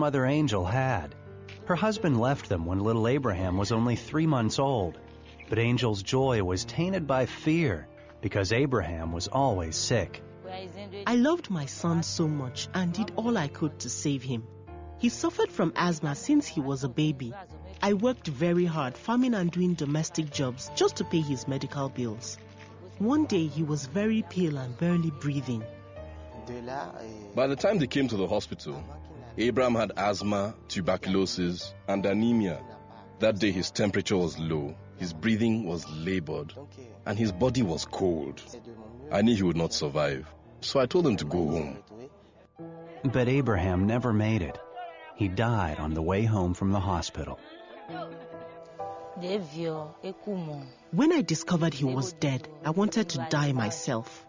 Mother Angel had. Her husband left them when little Abraham was only 3 months old. But Angel's joy was tainted by fear because Abraham was always sick. I loved my son so much and did all I could to save him. He suffered from asthma since he was a baby. I worked very hard farming and doing domestic jobs just to pay his medical bills. One day he was very pale and barely breathing. By the time they came to the hospital, Abraham had asthma, tuberculosis, and anemia. That day his temperature was low, his breathing was labored, and his body was cold. I knew he would not survive, so I told him to go home. But Abraham never made it. He died on the way home from the hospital. When I discovered he was dead, I wanted to die myself.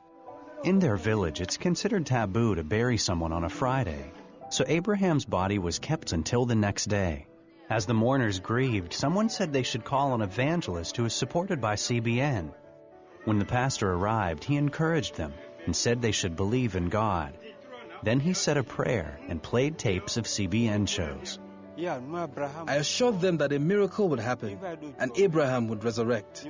In their village, it's considered taboo to bury someone on a Friday, so Abraham's body was kept until the next day. As the mourners grieved, someone said they should call an evangelist who is supported by CBN. When the pastor arrived, he encouraged them and said they should believe in God. Then he said a prayer and played tapes of CBN shows. I assured them that a miracle would happen and Abraham would resurrect.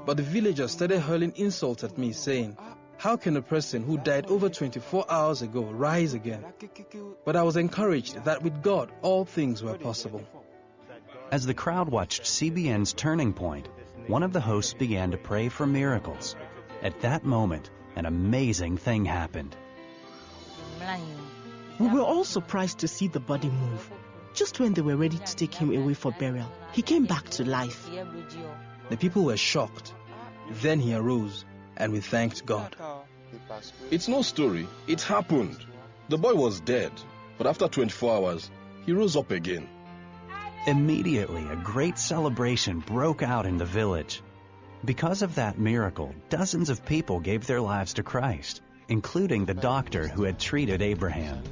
But the villagers started hurling insults at me, saying, "How can a person who died over 24 hours ago rise again?" But I was encouraged that with God, all things were possible. As the crowd watched CBN's Turning Point, one of the hosts began to pray for miracles. At that moment, an amazing thing happened. We were all surprised to see the body move. Just when they were ready to take him away for burial, he came back to life. The people were shocked. Then he arose, and we thanked God. It's no story, it happened. The boy was dead, but after 24 hours, he rose up again. Immediately, a great celebration broke out in the village. Because of that miracle, dozens of people gave their lives to Christ, including the doctor who had treated Abraham.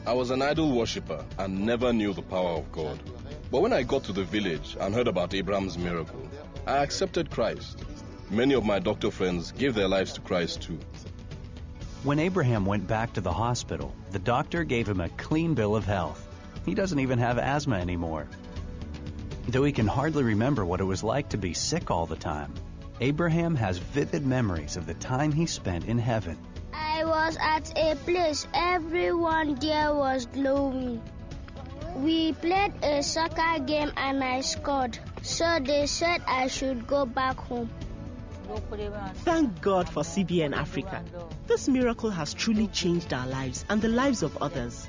I was an idol worshiper and never knew the power of God. But when I got to the village and heard about Abraham's miracle, I accepted Christ. Many of my doctor friends gave their lives to Christ too. When Abraham went back to the hospital, the doctor gave him a clean bill of health. He doesn't even have asthma anymore. Though he can hardly remember what it was like to be sick all the time, Abraham has vivid memories of the time he spent in heaven. I was at a place, everyone there was glowing. We played a soccer game and I scored, so they said I should go back home. Thank God for CBN Africa. This miracle has truly changed our lives and the lives of others.